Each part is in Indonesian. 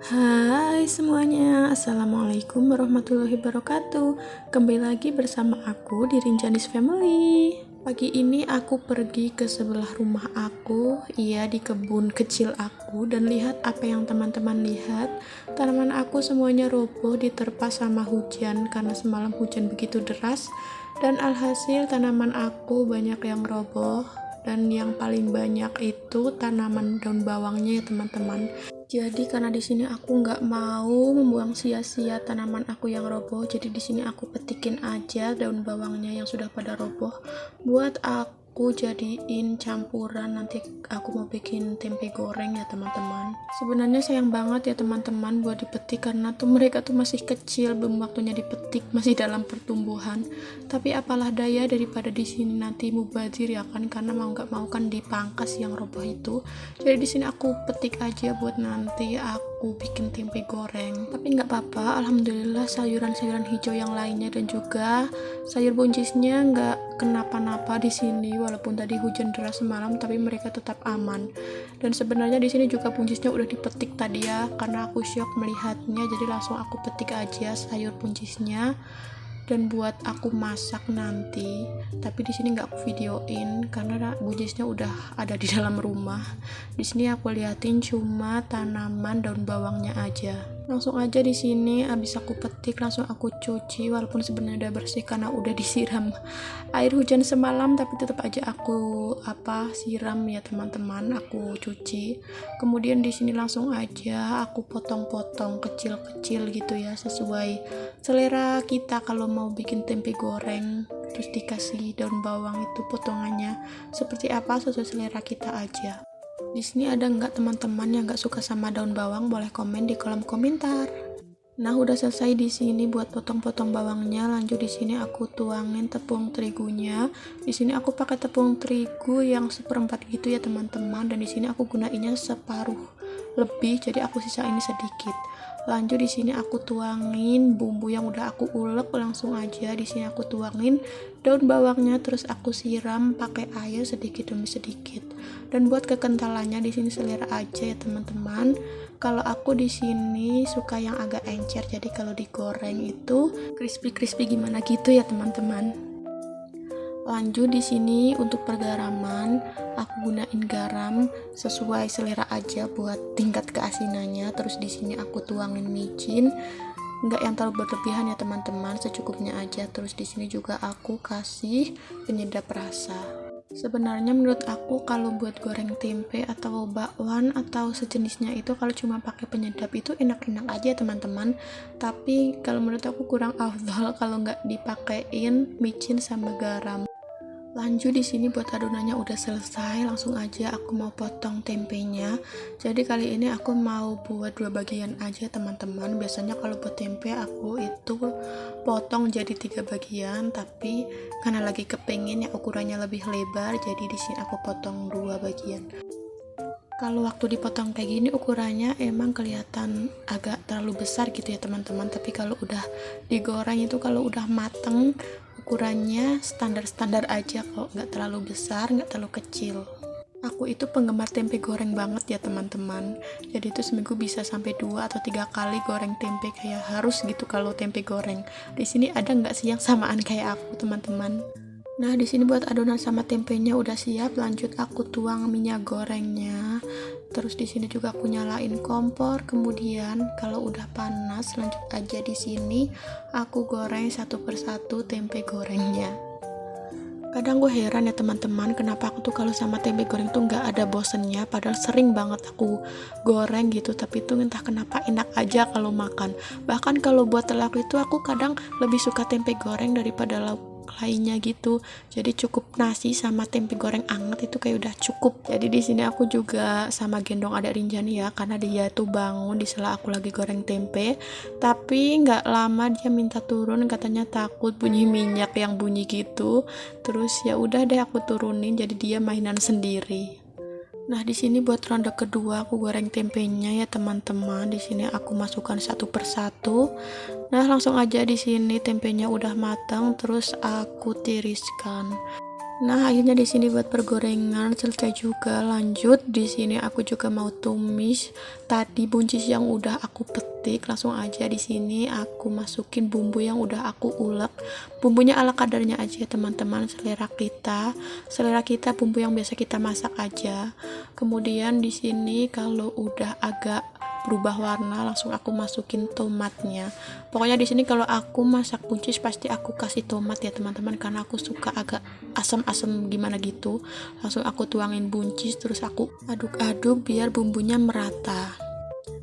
Hai semuanya, Assalamualaikum warahmatullahi wabarakatuh. Kembali lagi bersama aku di Rinjanis Family. Pagi ini aku pergi ke sebelah rumah aku, iya di kebun kecil aku, dan lihat apa yang teman-teman lihat. Tanaman aku semuanya roboh diterpa sama hujan karena semalam hujan begitu deras. Dan alhasil tanaman aku banyak yang roboh, dan yang paling banyak itu tanaman daun bawangnya ya teman-teman. Jadi karena di sini aku nggak mau membuang sia-sia tanaman aku yang roboh, jadi di sini aku petikin aja daun bawangnya yang sudah pada roboh buat aku jadiin campuran nanti aku mau bikin tempe goreng ya teman-teman. Sebenarnya sayang banget ya teman-teman buat dipetik karena tuh mereka tuh masih kecil, belum waktunya dipetik, masih dalam pertumbuhan. Tapi apalah daya daripada di sini nanti mubazir ya kan, karena mau nggak mau kan dipangkas yang roboh itu. Jadi di sini aku petik aja buat nanti aku bikin tempe goreng. Tapi nggak apa-apa, alhamdulillah sayuran-sayuran hijau yang lainnya dan juga sayur buncisnya nggak kenapa-napa di sini. Walaupun tadi hujan deras semalam, tapi mereka tetap aman. Dan sebenarnya di sini juga buncisnya udah dipetik tadi ya, karena aku syok melihatnya, jadi langsung aku petik aja sayur buncisnya dan buat aku masak nanti. Tapi di sini nggak aku videoin karena buncisnya udah ada di dalam rumah. Di sini aku liatin cuma tanaman daun bawangnya aja. Langsung aja di sini abis aku petik langsung aku cuci, walaupun sebenarnya udah bersih karena udah disiram air hujan semalam, tapi tetap aja aku siram ya teman-teman, aku cuci. Kemudian di sini langsung aja aku potong-potong kecil-kecil gitu ya, sesuai selera kita kalau mau bikin tempe goreng. Terus dikasih daun bawang itu potongannya seperti apa sesuai selera kita aja. Di sini ada nggak teman-teman yang nggak suka sama daun bawang? Boleh komen di kolom komentar. Nah, udah selesai di sini buat potong-potong bawangnya. Lanjut di sini aku tuangin tepung terigunya. Di sini aku pakai tepung terigu yang seperempat gitu ya teman-teman. Dan di sini aku gunainnya separuh lebih, jadi aku sisain sedikit. Lanjut di sini aku tuangin bumbu yang udah aku ulek, langsung aja di sini aku tuangin daun bawangnya, terus aku siram pakai air sedikit demi sedikit. Dan buat kekentalannya di sini selera aja ya teman-teman. Kalau aku di sini suka yang agak encer, jadi kalau digoreng itu crispy gimana gitu ya teman-teman. Lanjut di sini untuk pergaraman, aku gunain garam sesuai selera aja buat tingkat keasinannya. Terus di sini aku tuangin micin, nggak yang terlalu berlebihan ya teman-teman, secukupnya aja. Terus di sini juga aku kasih penyedap rasa. Sebenarnya menurut aku kalau buat goreng tempe atau bakwan atau sejenisnya itu kalau cuma pakai penyedap itu enak-enak aja teman-teman. Tapi kalau menurut aku kurang afdal kalau nggak dipakein micin sama garam. Lanjut di sini buat adonannya udah selesai, langsung aja aku mau potong tempenya. Jadi kali ini aku mau buat dua bagian aja teman-teman. Biasanya kalau buat tempe aku itu potong jadi 3 bagian, tapi karena lagi kepengen yang ukurannya lebih lebar, jadi di sini aku potong 2 bagian. Kalau waktu dipotong kayak gini ukurannya emang kelihatan agak terlalu besar gitu ya teman-teman, tapi kalau udah digoreng itu kalau udah mateng ukurannya standar-standar aja, kok nggak terlalu besar nggak terlalu kecil. Aku itu penggemar tempe goreng banget ya teman-teman, jadi itu seminggu bisa sampai 2 atau 3 kali goreng tempe, kayak harus gitu kalau tempe goreng. Di sini ada nggak sih yang samaan kayak aku teman-teman? Nah, di sini buat adonan sama tempenya udah siap, lanjut aku tuang minyak gorengnya. Terus di sini juga aku nyalain kompor, kemudian kalau udah panas lanjut aja di sini aku goreng satu persatu tempe gorengnya. Kadang gue heran ya teman-teman, kenapa aku tuh kalau sama tempe goreng tuh nggak ada bosennya, padahal sering banget aku goreng gitu, tapi tuh entah kenapa enak aja kalau makan. Bahkan kalau buat telur itu aku kadang lebih suka tempe goreng daripada lauk lainnya gitu. Jadi cukup nasi sama tempe goreng anget itu kayak udah cukup. Jadi di sini aku juga sama gendong adik Rinjani ya, karena dia tuh bangun di sela aku lagi goreng tempe. Tapi nggak lama dia minta turun, katanya takut bunyi minyak yang bunyi gitu. Terus ya udah deh aku turunin, jadi dia mainan sendiri. Nah, di sini buat ronde kedua aku goreng tempenya ya teman-teman. Di sini aku masukkan satu persatu. Nah, langsung aja di sini tempenya udah matang, terus aku tiriskan. Nah, akhirnya di sini buat pergorengan selesai juga. Lanjut di sini aku juga mau tumis tadi buncis yang udah aku petik. Langsung aja di sini aku masukin bumbu yang udah aku ulek. Bumbunya ala kadarnya aja ya teman-teman, selera kita. Selera kita bumbu yang biasa kita masak aja. Kemudian di sini kalau udah agak berubah warna langsung aku masukin tomatnya. Pokoknya di sini kalau aku masak buncis pasti aku kasih tomat ya teman-teman, karena aku suka agak asam-asam gimana gitu. Langsung aku tuangin buncis, terus aku aduk-aduk biar bumbunya merata.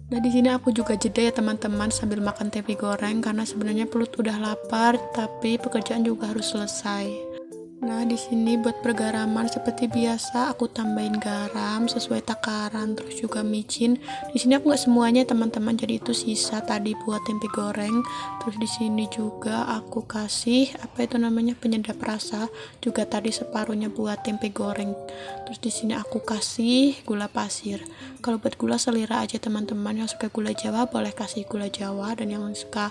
Nah, di sini aku juga jeda ya teman-teman sambil makan tempe goreng, karena sebenarnya perut udah lapar tapi pekerjaan juga harus selesai. Nah, di sini buat pergaraman seperti biasa aku tambahin garam sesuai takaran, terus juga micin. Di sini aku nggak semuanya teman-teman, jadi itu sisa tadi buat tempe goreng. Terus di sini juga aku kasih apa itu namanya penyedap rasa, juga tadi separuhnya buat tempe goreng. Terus di sini aku kasih gula pasir. Kalau buat gula selera aja teman-teman, yang suka gula Jawa boleh kasih gula Jawa, dan yang suka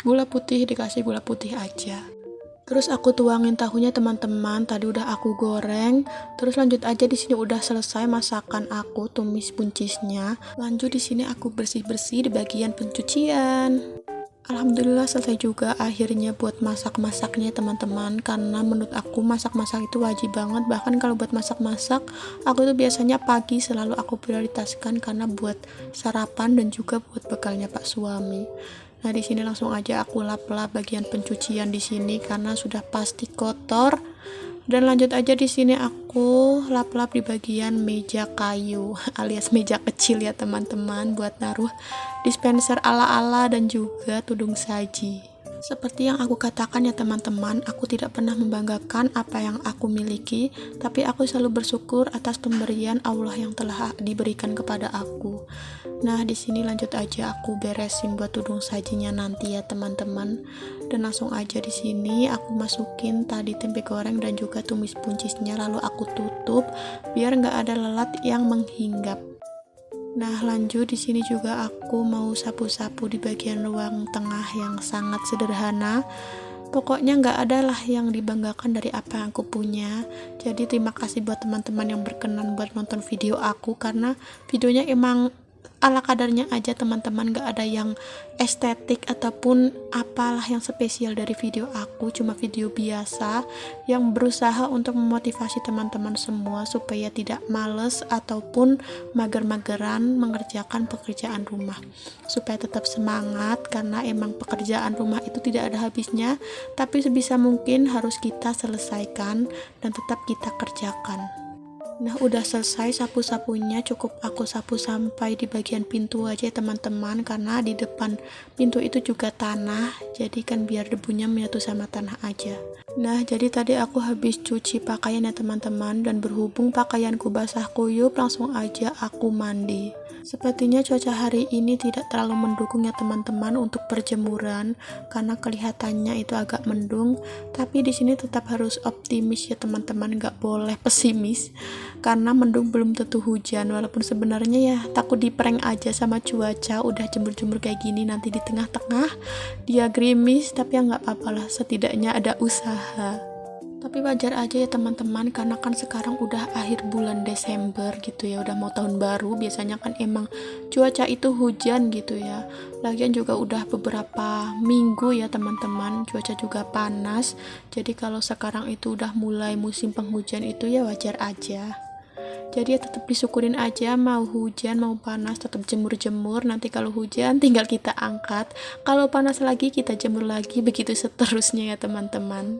gula putih dikasih gula putih aja. Terus aku tuangin tahunya teman-teman, tadi udah aku goreng. Terus lanjut aja di sini udah selesai masakan aku tumis buncisnya. Lanjut di sini aku bersih-bersih di bagian pencucian. Alhamdulillah selesai juga akhirnya buat masak-masaknya teman-teman, karena menurut aku masak-masak itu wajib banget. Bahkan kalau buat masak-masak aku tuh biasanya pagi selalu aku prioritaskan, karena buat sarapan dan juga buat bekalnya Pak suami. Nah, di sini langsung aja aku lap-lap bagian pencucian di sini karena sudah pasti kotor. Dan lanjut aja di sini aku lap-lap di bagian meja kayu alias meja kecil ya teman-teman, buat naruh dispenser ala-ala dan juga tudung saji. Seperti yang aku katakan ya teman-teman, aku tidak pernah membanggakan apa yang aku miliki, tapi aku selalu bersyukur atas pemberian Allah yang telah diberikan kepada aku. Nah, di sini lanjut aja aku beresin buat tudung sajinya nanti ya teman-teman. Dan langsung aja di sini aku masukin tadi tempe goreng dan juga tumis buncisnya, lalu aku tutup biar nggak ada lelat yang menghinggap. Nah, lanjut di sini juga aku mau sapu-sapu di bagian ruang tengah yang sangat sederhana. Pokoknya nggak ada lah yang dibanggakan dari apa yang aku punya. Jadi terima kasih buat teman-teman yang berkenan buat nonton video aku, karena videonya emang ala kadarnya aja teman-teman, gak ada yang estetik ataupun apalah yang spesial dari video aku, cuma video biasa yang berusaha untuk memotivasi teman-teman semua supaya tidak males ataupun mager-mageran mengerjakan pekerjaan rumah, supaya tetap semangat, karena emang pekerjaan rumah itu tidak ada habisnya, tapi sebisa mungkin harus kita selesaikan dan tetap kita kerjakan. Nah, udah selesai sapu-sapunya, cukup aku sapu sampai di bagian pintu aja teman-teman, karena di depan pintu itu juga tanah, jadi kan biar debunya menyatu sama tanah aja. Nah, jadi tadi aku habis cuci pakaian ya teman-teman, dan berhubung pakaianku basah kuyup, langsung aja aku mandi. Sepertinya cuaca hari ini tidak terlalu mendukung ya teman-teman untuk perjemuran, karena kelihatannya itu agak mendung. Tapi di sini tetap harus optimis ya teman-teman, nggak boleh pesimis, karena mendung belum tentu hujan. Walaupun sebenarnya ya takut diprank aja sama cuaca, udah jemur-jemur kayak gini nanti di tengah-tengah dia gerimis, tapi ya nggak apa-apa lah, setidaknya ada usaha. Tapi wajar aja ya teman-teman, karena kan sekarang udah akhir bulan Desember gitu ya, udah mau tahun baru. Biasanya kan emang cuaca itu hujan gitu ya. Lagian juga udah beberapa minggu ya teman-teman, cuaca juga panas. Jadi kalau sekarang itu udah mulai musim penghujan itu ya wajar aja. Jadi ya tetap disyukurin aja, mau hujan mau panas tetap jemur-jemur. Nanti kalau hujan tinggal kita angkat, kalau panas lagi kita jemur lagi, begitu seterusnya ya teman-teman.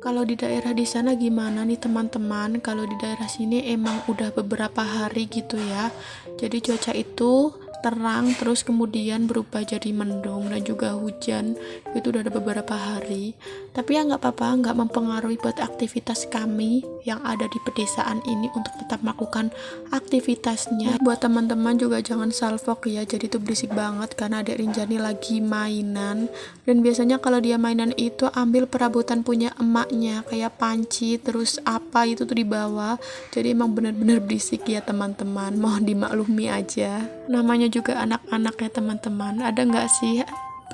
Kalau di daerah di sana gimana nih teman-teman? Kalau di daerah sini emang udah beberapa hari gitu ya. Jadi cuaca itu terang terus kemudian berubah jadi mendung dan juga hujan, itu udah ada beberapa hari. Tapi ya nggak apa-apa, nggak mempengaruhi buat aktivitas kami yang ada di pedesaan ini untuk tetap melakukan aktivitasnya. Buat teman-teman juga jangan salfok ya, jadi itu berisik banget karena adik Rinjani lagi mainan, dan biasanya kalau dia mainan itu ambil perabotan punya emaknya kayak panci terus apa itu tuh dibawa. Jadi emang benar-benar berisik ya teman-teman, mohon dimaklumi aja, namanya juga anak-anak ya teman-teman. Ada nggak sih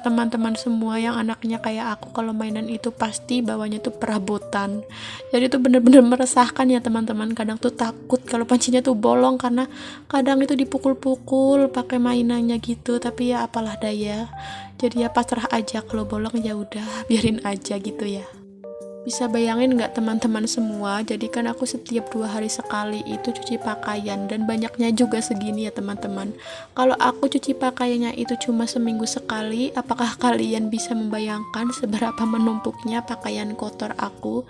teman-teman semua yang anaknya kayak aku, kalau mainan itu pasti bawanya tuh perabotan. Jadi itu bener-bener meresahkan ya teman-teman. Kadang tuh takut kalau pancinya tuh bolong karena kadang itu dipukul-pukul pakai mainannya gitu. Tapi ya apalah daya. Jadi ya pasrah aja, kalau bolong ya udah biarin aja gitu ya. Bisa bayangin nggak teman-teman semua, jadi kan aku setiap 2 hari sekali itu cuci pakaian, dan banyaknya juga segini ya teman-teman. Kalau aku cuci pakaiannya itu cuma seminggu sekali, apakah kalian bisa membayangkan seberapa menumpuknya pakaian kotor aku?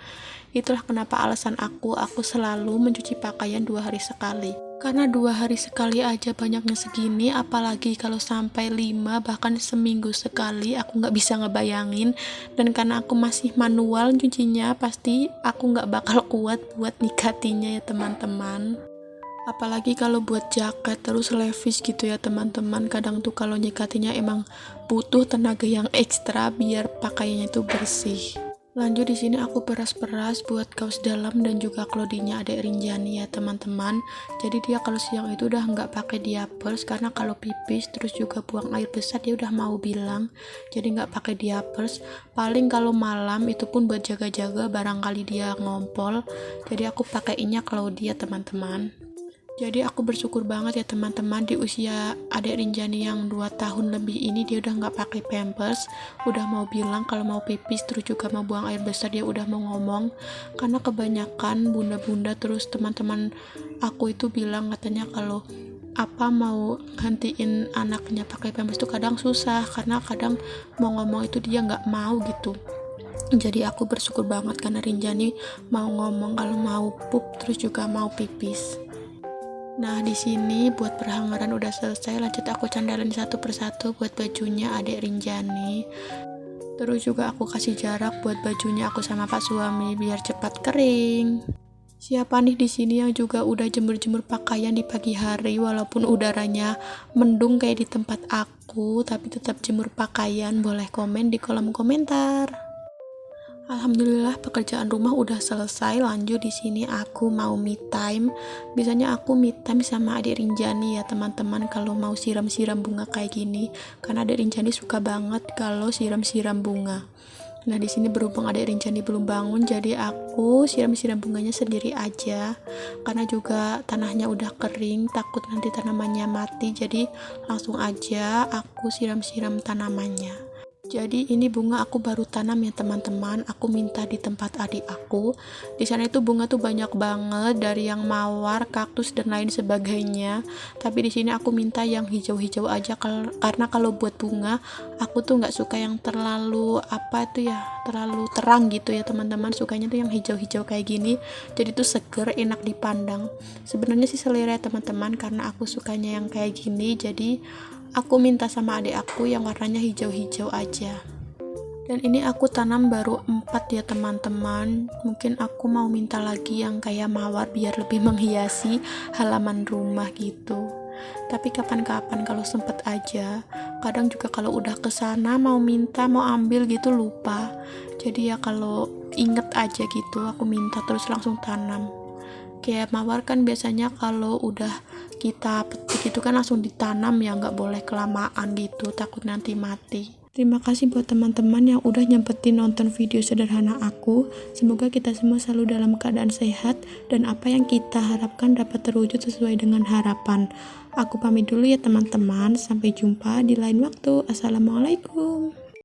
Itulah kenapa alasan aku selalu mencuci pakaian 2 hari sekali. Karena 2 hari sekali aja banyaknya segini, apalagi kalau sampai 5 bahkan seminggu sekali, aku nggak bisa ngebayangin. Dan karena aku masih manual cucinya, pasti aku nggak bakal kuat buat nikatinya ya teman-teman. Apalagi kalau buat jaket terus levis gitu ya teman-teman, kadang tuh kalau nyikatinya emang butuh tenaga yang ekstra biar pakaiannya itu bersih. Lanjut, di sini aku peras-peras buat kaos dalam dan juga klodinya adek Rinjani ya teman-teman. Jadi dia kalau siang itu udah nggak pakai diapers, karena kalau pipis terus juga buang air besar dia udah mau bilang. Jadi nggak pakai diapers. Paling kalau malam itu pun buat jaga-jaga barangkali dia ngompol. Jadi aku pakainya Claudia teman-teman. Jadi aku bersyukur banget ya teman-teman, di usia adik Rinjani yang 2 tahun lebih ini dia udah nggak pakai pampers, udah mau bilang kalau mau pipis terus juga mau buang air besar dia udah mau ngomong. Karena kebanyakan bunda-bunda terus teman-teman aku itu bilang katanya kalau apa mau gantiin anaknya pakai pampers itu kadang susah, karena kadang mau ngomong itu dia nggak mau gitu. Jadi aku bersyukur banget karena Rinjani mau ngomong kalau mau pup terus juga mau pipis. Nah, di sini buat perhangaran udah selesai, lanjut aku candalin satu persatu buat bajunya adek Rinjani. Terus juga aku kasih jarak buat bajunya aku sama Pak suami biar cepat kering. Siapa nih di sini yang juga udah jemur-jemur pakaian di pagi hari walaupun udaranya mendung kayak di tempat aku, tapi tetap jemur pakaian? Boleh komen di kolom komentar. Alhamdulillah pekerjaan rumah udah selesai. Lanjut, di sini aku mau me time. Biasanya aku me time sama adik Rinjani ya teman-teman kalau mau siram-siram bunga kayak gini. Karena adik Rinjani suka banget kalau siram-siram bunga. Nah, di sini berhubung adik Rinjani belum bangun, jadi aku siram-siram bunganya sendiri aja. Karena juga tanahnya udah kering, takut nanti tanamannya mati. Jadi langsung aja aku siram-siram tanamannya. Jadi ini bunga aku baru tanam ya teman-teman. Aku minta di tempat adik aku. Di sana itu bunga tuh banyak banget, dari yang mawar, kaktus dan lain sebagainya. Tapi di sini aku minta yang hijau-hijau aja karena kalau buat bunga aku tuh nggak suka yang terlalu terlalu terang gitu ya teman-teman. Sukanya tuh yang hijau-hijau kayak gini. Jadi tuh seger, enak dipandang. Sebenarnya sih selera ya teman-teman, karena aku sukanya yang kayak gini. Jadi aku minta sama adik aku yang warnanya hijau-hijau aja. Dan ini aku tanam baru 4 ya teman-teman. Mungkin aku mau minta lagi yang kayak mawar biar lebih menghiasi halaman rumah gitu. Tapi kapan-kapan kalau sempet aja. Kadang juga kalau udah kesana mau minta, mau ambil gitu lupa. Jadi ya kalau inget aja gitu aku minta terus langsung tanam. Kayak mawar kan biasanya kalau udah kita petik itu kan langsung ditanam ya, nggak boleh kelamaan gitu, takut nanti mati. Terima kasih buat teman-teman yang udah nyempetin nonton video sederhana aku. Semoga kita semua selalu dalam keadaan sehat dan apa yang kita harapkan dapat terwujud sesuai dengan harapan. Aku pamit dulu ya teman-teman, sampai jumpa di lain waktu. Assalamualaikum.